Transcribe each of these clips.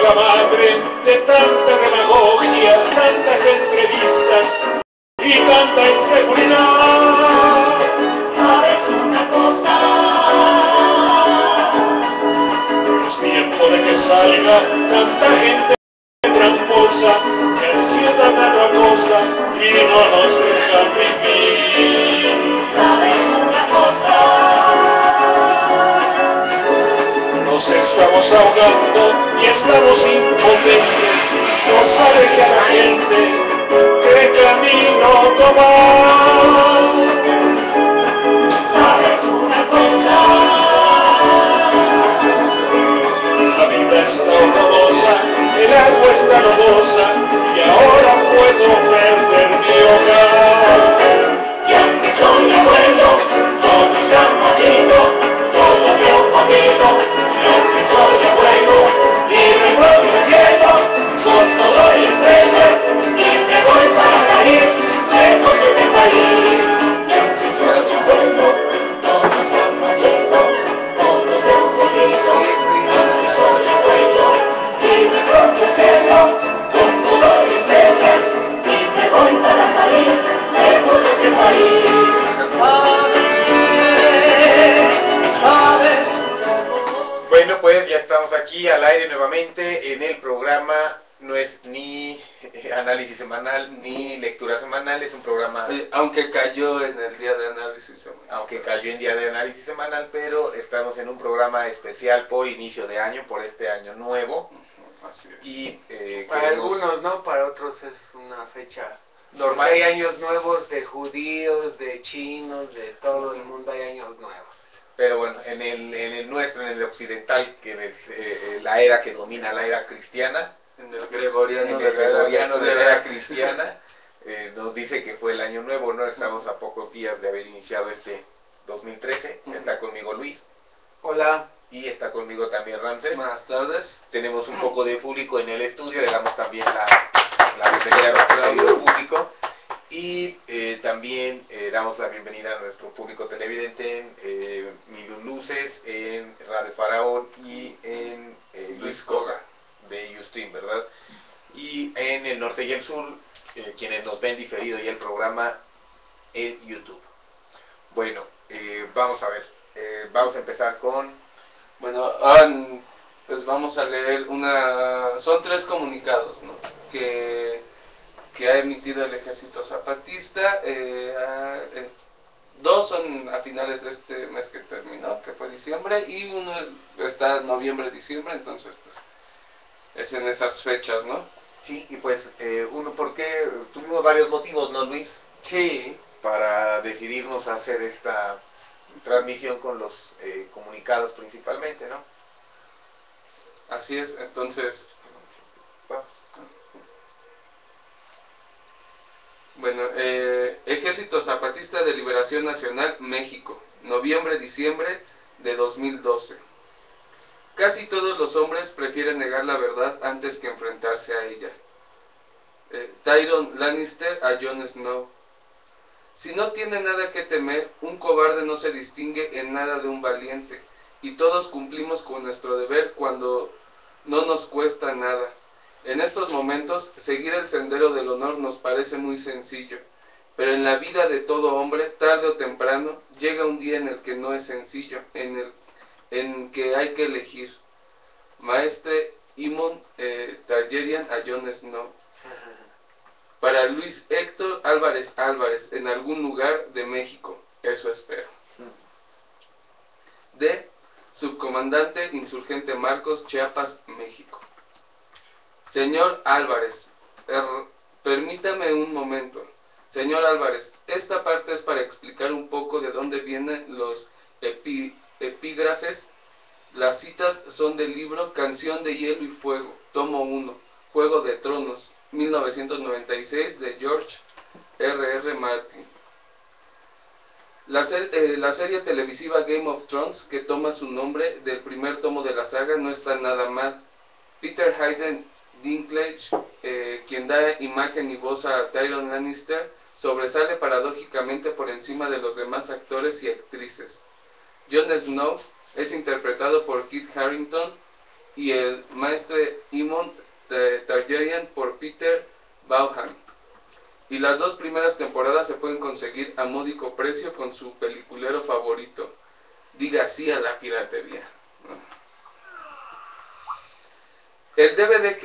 la madre de tanta demagogia, tantas entrevistas y tanta inseguridad. ¿Sabes una cosa? Es tiempo de que salga tanta gente tramposa que el ciudadano acosa y no nos deja vivir. ¿Sabes una cosa? Nos estamos ahogando y estamos impotentes, no sabe que a la gente qué camino tomar. ¿Sabes una cosa? La vida está horrorosa, el agua está lodosa y ahora puedo perder mi hogar. Y aunque soy abuelo, todo está maldito, todo veo jodido. Y aunque soy abuelo, y recuerdo el cielo, son todos mis estrellas, y me voy para París, lejos de este país. Y aunque soy abuelo, todo está maldito, todo veo jodido. Y aunque soy abuelo, y recuerdo el cielo, con todos mis estrellas, y me voy para París, lejos de este país. Sabes una cosa. Bueno, pues ya estamos aquí al aire nuevamente en el programa. No es ni análisis semanal ni lectura semanal, es un programa, Aunque cayó en el día de análisis semanal. aunque cayó en día de análisis semanal, pero estamos en un programa especial por inicio de año, por este año nuevo. Así es. Y Para queremos- algunos, ¿no? Para otros es una fecha Normal. normal. Hay años nuevos de judíos, de chinos, de todo el mundo hay años nuevos. Pero bueno, en el nuestro, en el occidental, que es la era que domina, la era cristiana, En el gregoriano, en de el la era- gregoriano de la era cristiana, nos dice que fue el año nuevo, ¿no? Estamos a pocos días de haber iniciado este 2013. Está conmigo Luis Hola. y está conmigo también Ramses. Buenas tardes. Tenemos un poco de público en el estudio, le damos también la bienvenida a nuestro querido público. Y también damos la bienvenida a nuestro público televidente en Mil Luces, en Radio Faraón y en Luis Coga de Ustream, ¿verdad? Y en el norte y el sur, quienes nos ven diferido ya el programa en YouTube. Bueno, vamos a ver, vamos a empezar con... Bueno, pues vamos a leer son 3 comunicados, ¿no? que ha emitido el Ejército Zapatista. 2 son a finales de este mes que terminó, que fue diciembre, y uno está noviembre-diciembre, entonces pues es en esas fechas, ¿no? Sí, y pues porque tuvimos varios motivos, ¿no, Luis? Sí. Para decidirnos a hacer esta transmisión con los comunicados principalmente, ¿no? Así es, entonces, Vamos. bueno, Ejército Zapatista de Liberación Nacional, México, noviembre-diciembre de 2012. Casi todos los hombres prefieren negar la verdad antes que enfrentarse a ella. Tyrion Lannister a Jon Snow. Si no tiene nada que temer, un cobarde no se distingue en nada de un valiente, y todos cumplimos con nuestro deber cuando no nos cuesta nada. En estos momentos, seguir el sendero del honor nos parece muy sencillo, pero en la vida de todo hombre, tarde o temprano, llega un día en el que no es sencillo, en que hay que elegir. Maestre Aemon Targaryen a Jon Snow. Para Luis Héctor Álvarez Álvarez, en algún lugar de México, eso espero. D. Subcomandante Insurgente Marcos, Chiapas, México. Señor Álvarez, permítame un momento. Señor Álvarez, esta parte es para explicar un poco de dónde vienen los epígrafes. Las citas son del libro Canción de Hielo y Fuego, tomo 1, Juego de Tronos, 1996, de George R.R. Martin. La serie televisiva Game of Thrones, que toma su nombre del primer tomo de la saga, no está nada mal. Peter Hayden Dinklage, quien da imagen y voz a Tyrion Lannister, sobresale paradójicamente por encima de los demás actores y actrices. Jon Snow es interpretado por Kit Harington, y el Maestre Imon Targaryen por Peter Vaughan. Y las dos primeras temporadas se pueden conseguir a módico precio con su peliculero favorito. Diga sí a la piratería. El DVD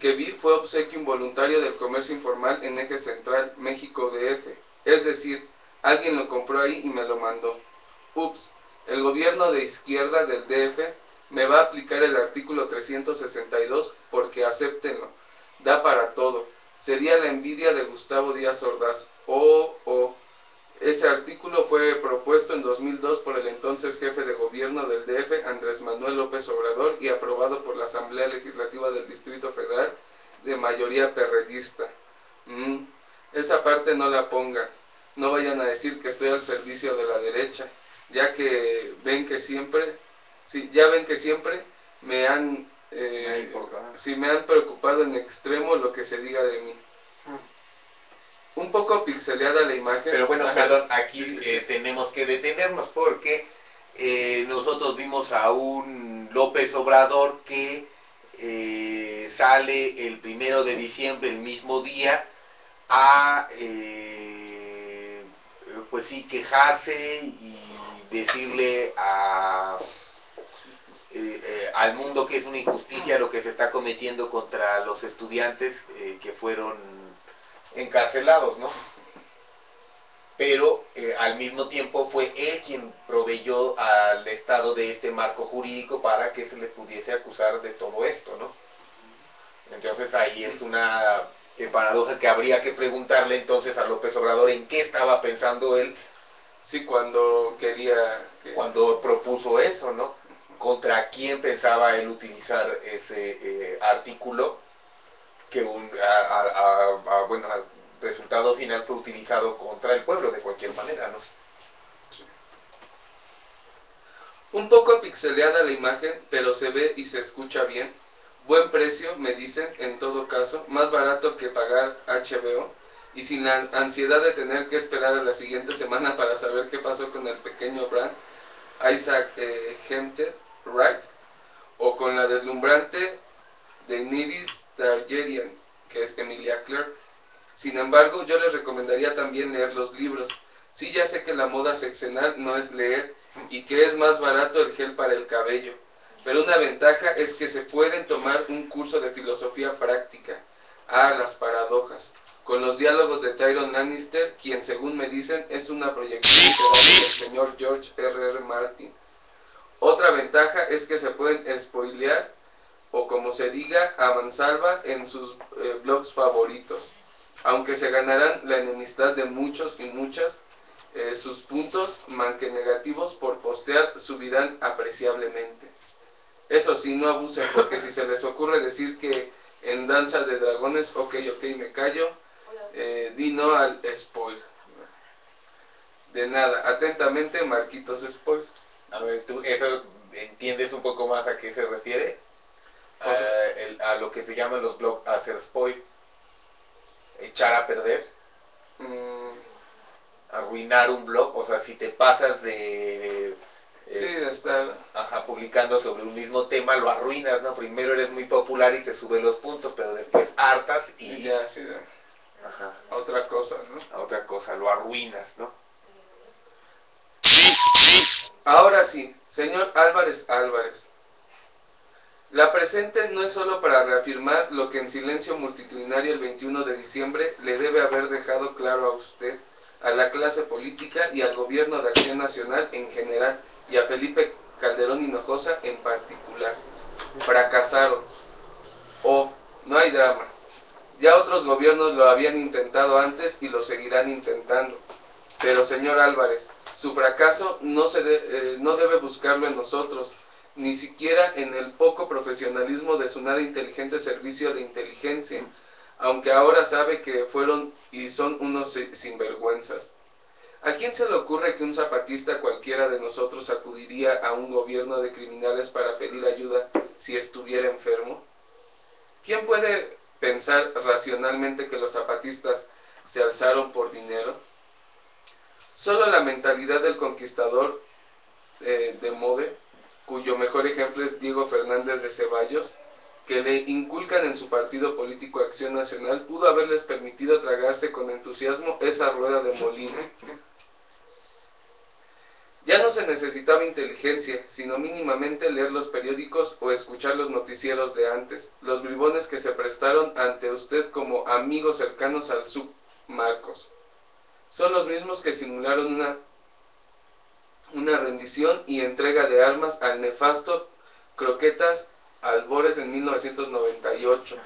que vi fue obsequio involuntario del comercio informal en Eje Central, México DF. Es decir, alguien lo compró ahí y me lo mandó. Ups, el gobierno de izquierda del DF me va a aplicar el artículo 362 porque acéptenlo. Da para todo. Sería la envidia de Gustavo Díaz Ordaz. Ese artículo fue propuesto en 2002 por el entonces jefe de gobierno del DF, Andrés Manuel López Obrador, y aprobado por la Asamblea Legislativa del Distrito Federal de mayoría perredista. Esa parte no la ponga. No vayan a decir que estoy al servicio de la derecha, ya que ven que siempre, me han me han preocupado en extremo lo que se diga de mí. Un poco pixeleada la imagen. Pero bueno, Ajá. perdón, aquí Sí. tenemos que detenernos porque nosotros vimos a un López Obrador que sale el 1 de diciembre, el mismo día, a pues sí, quejarse y decirle al mundo que es una injusticia lo que se está cometiendo contra los estudiantes que fueron encarcelados, ¿no? Pero al mismo tiempo fue él quien proveyó al Estado de este marco jurídico para que se les pudiese acusar de todo esto, ¿no? Entonces ahí es una paradoja que habría que preguntarle entonces a López Obrador en qué estaba pensando él. Sí, cuando quería... Cuando propuso eso, ¿no? ¿Contra quién pensaba él utilizar ese artículo que bueno, al resultado final fue utilizado contra el pueblo de cualquier manera, ¿no? Un poco pixeleada la imagen, pero se ve y se escucha bien. Buen precio, me dicen, en todo caso, más barato que pagar HBO, y sin la ansiedad de tener que esperar a la siguiente semana para saber qué pasó con el pequeño Bran, Isaac Hempstead Wright, o con la deslumbrante Daenerys Targaryen, que es Emilia Clarke. Sin embargo, yo les recomendaría también leer los libros. Sí, ya sé que la moda sexenal no es leer y que es más barato el gel para el cabello, pero una ventaja es que se pueden tomar un curso de filosofía práctica. Las paradojas. Con los diálogos de Tyrion Lannister, quien según me dicen es una proyección literaria del señor George R.R. Martin. Otra ventaja es que se pueden spoilear, o como se diga, a mansalva en sus blogs favoritos. Aunque se ganarán la enemistad de muchos y muchas, sus puntos, manque negativos, por postear subirán apreciablemente. Eso sí, no abusen, porque si se les ocurre decir que en Danza de Dragones, ok, me callo, di no al spoil. De nada, atentamente, Marquitos Spoil. A ver, ¿tú eso entiendes un poco más a qué se refiere? A lo que se llaman los blogs hacer spoil. Echar a perder. Arruinar un blog. O sea, si te pasas de... sí, está... publicando sobre un mismo tema, lo arruinas, ¿no? Primero eres muy popular y te sube los puntos, pero después hartas y... ya, sí, a otra cosa, ¿no? A otra cosa, lo arruinas, ¿no? Ahora sí, señor Álvarez. La presente no es solo para reafirmar lo que en silencio multitudinario el 21 de diciembre le debe haber dejado claro a usted, a la clase política y al Gobierno de Acción Nacional en general, y a Felipe Calderón Hinojosa en particular. Fracasaron. No hay drama. Ya otros gobiernos lo habían intentado antes y lo seguirán intentando. Pero, señor Álvarez, su fracaso no debe buscarlo en nosotros, ni siquiera en el poco profesionalismo de su nada inteligente servicio de inteligencia, aunque ahora sabe que fueron y son unos sinvergüenzas. ¿A quién se le ocurre que un zapatista cualquiera de nosotros acudiría a un gobierno de criminales para pedir ayuda si estuviera enfermo? ¿Quién puede pensar racionalmente que los zapatistas se alzaron por dinero? Solo la mentalidad del conquistador de Mode cuyo mejor ejemplo es Diego Fernández de Ceballos, que le inculcan en su partido político Acción Nacional, pudo haberles permitido tragarse con entusiasmo esa rueda de molino. Ya no se necesitaba inteligencia, sino mínimamente leer los periódicos o escuchar los noticieros de antes. Los bribones que se prestaron ante usted como amigos cercanos al sub Marcos son los mismos que simularon una rendición y entrega de armas al nefasto Croquetas Albores en 1998,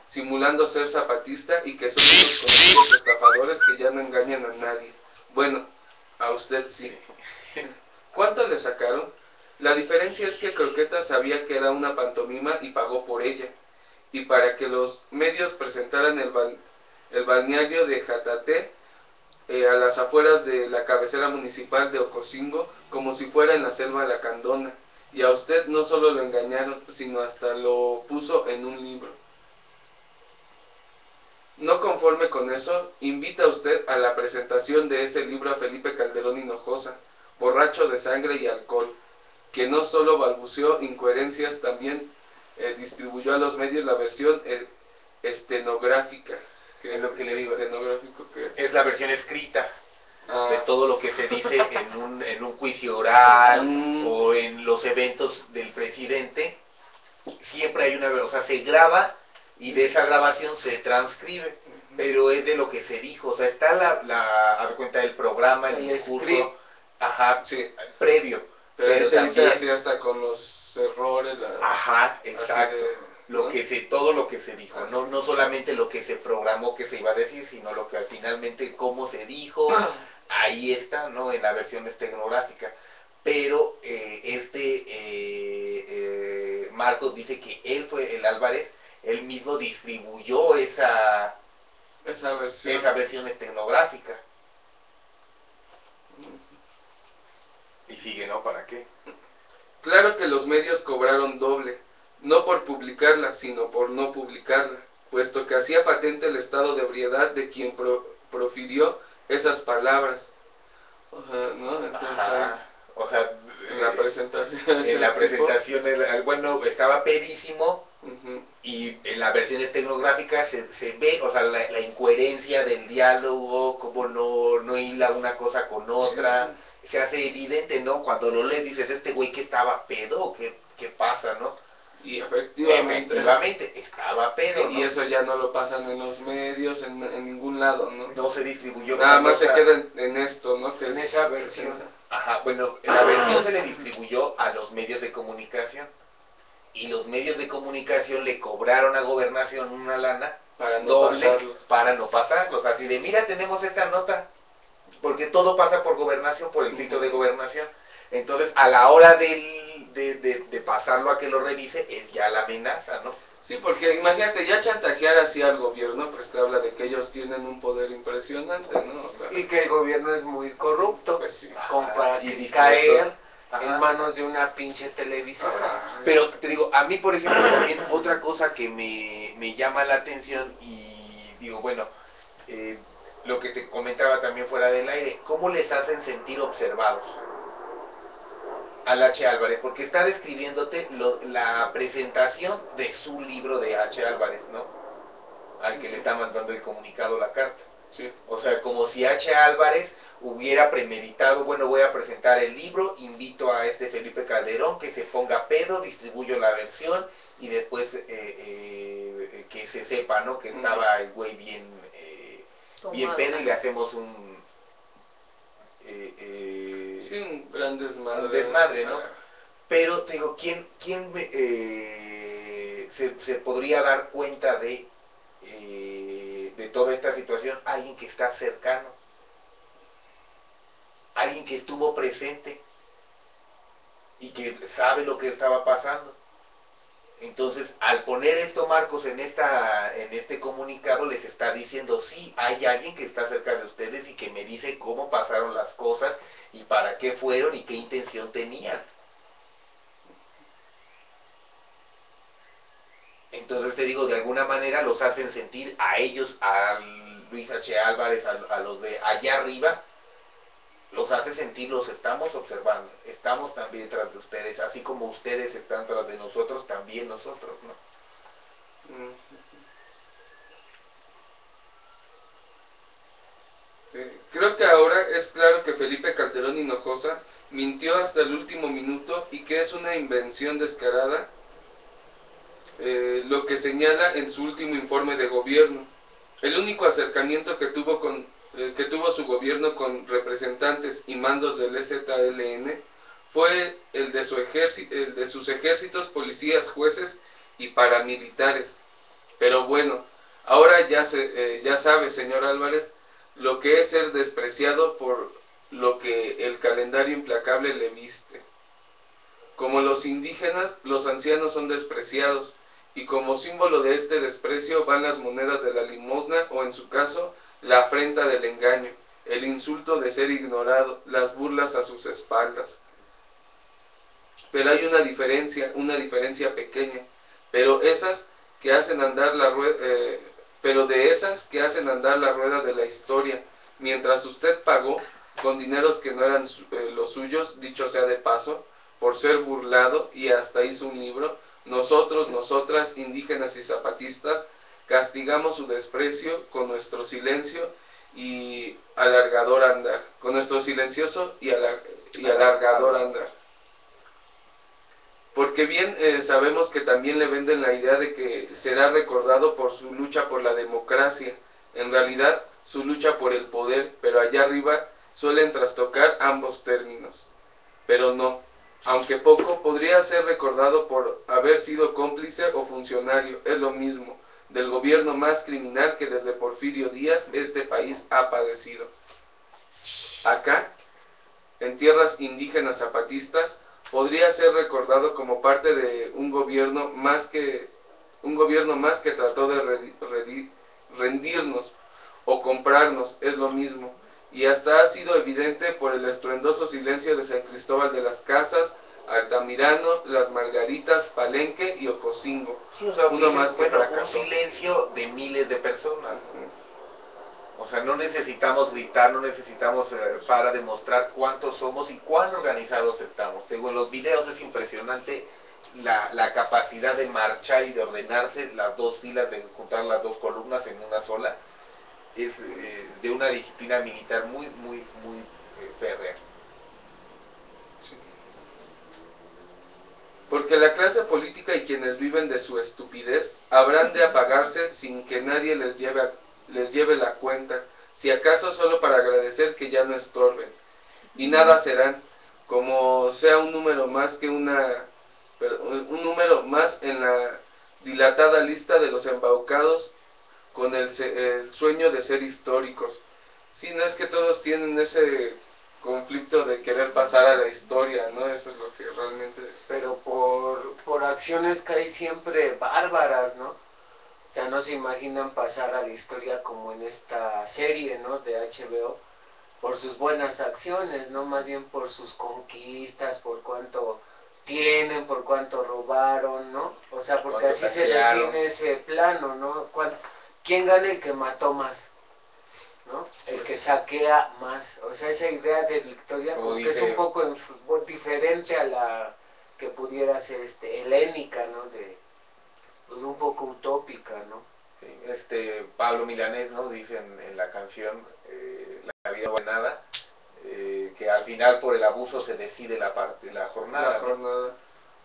simulando ser zapatista, y que son unos conocidos estafadores que ya no engañan a nadie. Bueno, a usted sí. ¿Cuánto le sacaron? La diferencia es que Croquetas sabía que era una pantomima y pagó por ella. Y para que los medios presentaran el balneario de Jataté, a las afueras de la cabecera municipal de Ocosingo, como si fuera en la selva lacandona. Y a usted no solo lo engañaron, sino hasta lo puso en un libro. No conforme con eso, invita a usted a la presentación de ese libro a Felipe Calderón Hinojosa, borracho de sangre y alcohol, que no solo balbuceó incoherencias, también distribuyó a los medios la versión estenográfica. Es lo que le digo. Estenográfico, ¿qué es? Es la versión escrita Ah, de todo lo que se dice en un juicio oral Mm. o en los eventos del presidente. Siempre hay una, o sea, se graba y de esa grabación se transcribe, pero es de lo que se dijo, o sea, está haz de cuenta, el programa, el discurso, script. ajá, sí, previo, pero ahí se dice también, así hasta con los errores, ajá, así exacto, ¿no? todo lo que se dijo, Así. no solamente lo que se programó que se iba a decir, sino lo que finalmente cómo se dijo, ahí está, ¿no? En la versión estenográfica. Pero Marcos dice que él fue el Álvarez, él mismo distribuyó esa versión estenográfica. Y sigue, ¿no? ¿Para qué? Claro que los medios cobraron doble, no por publicarla, sino por no publicarla, puesto que hacía patente el estado de ebriedad de quien profirió esas palabras. ¿No? Entonces, ajá, o sea, en la presentación, en la presentación, bueno, estaba pedísimo. Uh-huh. Y en la versión estenográfica se ve, o sea, la incoherencia del diálogo, cómo no hila una cosa con otra, sí. Se hace evidente, ¿no? Cuando lo lees dices, este güey que estaba pedo, ¿qué pasa, no? Y efectivamente estaba pedo, sí, ¿no? Y eso ya no lo pasan en los medios, en ningún lado, ¿no? No se distribuyó. Nada más se queda en esto, ¿no? Que en esa versión. Ajá, bueno, la versión se le distribuyó a los medios de comunicación. Y los medios de comunicación le cobraron a Gobernación una lana para no doble pasarlos. Para no pasarlos. Así de, mira, tenemos esta nota, porque todo pasa por Gobernación, por el filtro de Gobernación. Entonces, a la hora de pasarlo a que lo revise, es ya la amenaza, ¿no? Sí, porque imagínate, ya chantajear así al gobierno, pues te habla de que ellos tienen un poder impresionante, ¿no? O sea, y que el gobierno es muy corrupto, pues sí. como para y caer ajá. en manos de una pinche televisora. Ajá. Pero te digo, a mí por ejemplo también otra cosa que me llama la atención y digo, bueno, lo que te comentaba también fuera del aire, ¿cómo les hacen sentir observados al H. Álvarez? Porque está describiéndote la presentación de su libro de H. Álvarez, ¿no? Al que le está mandando el comunicado, la carta. Sí. O sea, como si H. Álvarez hubiera premeditado, bueno, voy a presentar el libro, invito a este Felipe Calderón que se ponga pedo, distribuyo la versión y después que se sepa, ¿no? Que estaba el güey bien pedo y le hacemos un gran desmadre. un desmadre, ¿no? Pero te digo, ¿quién se podría dar cuenta de toda esta situación? Alguien que está cercano, alguien que estuvo presente y que sabe lo que estaba pasando. Entonces, al poner esto Marcos en este comunicado, les está diciendo, sí, hay alguien que está cerca de ustedes y que me dice cómo pasaron las cosas y para qué fueron y qué intención tenían. Entonces te digo, de alguna manera los hacen sentir a ellos, a Luis H. Álvarez, a los de allá arriba, los hace sentir, los estamos observando, estamos también tras de ustedes, así como ustedes están tras de nosotros, también nosotros, ¿no? Creo que ahora es claro que Felipe Calderón Hinojosa mintió hasta el último minuto y que es una invención descarada lo que señala en su último informe de gobierno. El único acercamiento que tuvo su gobierno con representantes y mandos del EZLN fue el de sus ejércitos, policías, jueces y paramilitares. Pero bueno, ahora ya sabe, señor Álvarez, lo que es ser despreciado por lo que el calendario implacable le viste. Como los indígenas, los ancianos son despreciados, y como símbolo de este desprecio van las monedas de la limosna o, en su caso, la afrenta del engaño, el insulto de ser ignorado, las burlas a sus espaldas. Pero hay una diferencia pequeña, pero de esas que hacen andar la rueda de la historia, mientras usted pagó con dineros que no eran los suyos, dicho sea de paso, por ser burlado, y hasta hizo un libro. Nosotros, nosotras, indígenas y zapatistas, castigamos su desprecio con nuestro silencio y alargador andar, con nuestro silencioso y alargador andar. Porque bien sabemos que también le venden la idea de que será recordado por su lucha por la democracia, en realidad su lucha por el poder, pero allá arriba suelen trastocar ambos términos. Pero no, aunque poco, podría ser recordado por haber sido cómplice o funcionario, es lo mismo, del gobierno más criminal que desde Porfirio Díaz este país ha padecido. Acá, en tierras indígenas zapatistas, podría ser recordado como parte de un gobierno más que trató de rendirnos o comprarnos, es lo mismo, y hasta ha sido evidente por el estruendoso silencio de San Cristóbal de las Casas, Altamirano, Las Margaritas, Palenque y Ocosingo. Sí, o sea, Uno más que un fracasó. silencio de miles de personas. O sea, no necesitamos gritar, no necesitamos para demostrar cuántos somos y cuán organizados estamos. Te digo, en los videos es impresionante la capacidad de marchar y de ordenarse, las dos filas, de juntar las dos columnas en una sola. Es de una disciplina militar muy férrea. Sí. Porque la clase política y quienes viven de su estupidez habrán de apagarse sin que nadie les lleve la cuenta, si acaso solo para agradecer que ya no estorben. Y nada serán, como sea un número más en la dilatada lista de los embaucados con el sueño de ser históricos. Sí, no es que todos tienen ese conflicto de querer pasar a la historia, ¿no? Eso es lo que realmente... Pero por acciones que hay siempre bárbaras, ¿no? O sea, no se imaginan pasar a la historia como en esta serie, ¿no? De HBO, por sus buenas acciones, ¿no? Más bien por sus conquistas, por cuánto tienen, por cuánto robaron, ¿no? O sea, porque así se define ese plano, ¿no? ¿Quién gana? El que mató más, ¿no? El que saquea más. O sea, esa idea de victoria como que es un poco diferente a la que pudiera ser helénica, ¿no? Pues un poco utópica, ¿no? Sí, Pablo Milanés, ¿no? Dice en la canción La vida o nada, que al final por el abuso se decide la jornada, ¿no?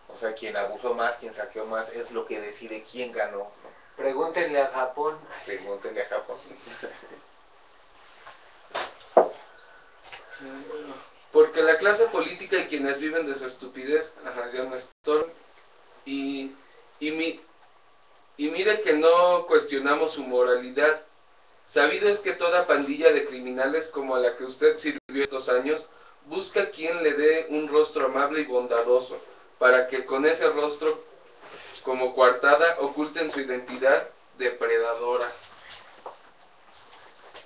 O sea, quien abusó más, quien saqueó más, es lo que decide quién ganó, ¿no? Pregúntenle a Japón. Pregúntenle a Japón. Porque la clase política y quienes viven de su estupidez, ya no estorban. Y mire que no cuestionamos su moralidad. Sabido es que toda pandilla de criminales como a la que usted sirvió estos años, busca quien le dé un rostro amable y bondadoso, para que con ese rostro, como coartada, oculten su identidad depredadora.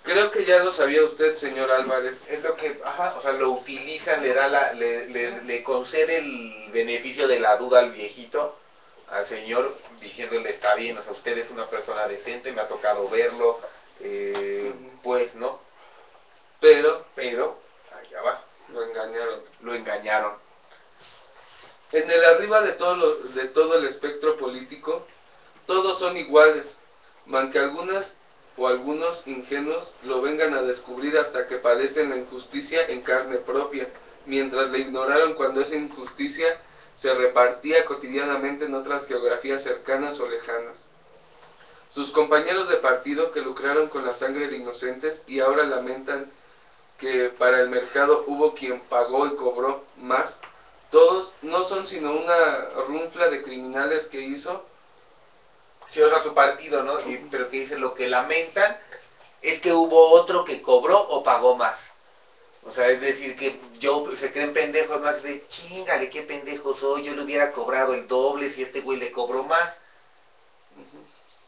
Creo que ya lo sabía usted, señor Álvarez. Es lo que, o sea, lo utilizan, le concede el beneficio de la duda al viejito, al señor, diciéndole, está bien, o sea, usted es una persona decente, me ha tocado verlo, pues, ¿no? Pero, allá va. En el arriba de todo el espectro político, todos son iguales, aunque algunas o algunos ingenuos lo vengan a descubrir hasta que padecen la injusticia en carne propia, mientras la ignoraron cuando esa injusticia se repartía cotidianamente en otras geografías cercanas o lejanas. Sus compañeros de partido que lucraron con la sangre de inocentes y ahora lamentan que para el mercado hubo quien pagó y cobró más, todos no son sino una runfla de criminales que hizo. Sí, o sea, su partido, ¿no? Pero que dicen lo que lamentan es que hubo otro que cobró o pagó más. O sea, es decir, que se creen pendejos más de chingale, qué pendejo soy, yo le hubiera cobrado el doble si este güey le cobró más.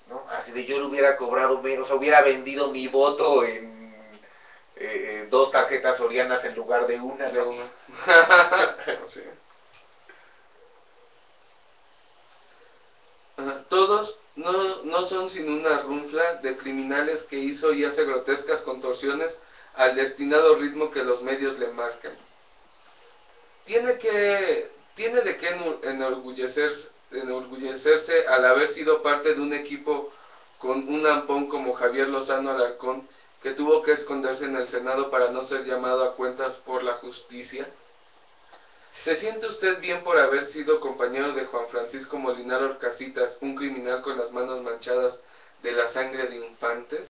¿No? Así de yo le hubiera cobrado menos, o sea, hubiera vendido mi voto en 2 tarjetas sorianas en lugar de una. De ¿no? una. Sí. Todos no son sino una runfla de criminales que hizo y hace grotescas contorsiones al destinado ritmo que los medios le marcan. Tiene de qué enorgullecerse al haber sido parte de un equipo con un ampón como Javier Lozano Alarcón, que tuvo que esconderse en el Senado para no ser llamado a cuentas por la justicia. ¿Se siente usted bien por haber sido compañero de Juan Francisco Molinar Orcasitas, un criminal con las manos manchadas de la sangre de infantes?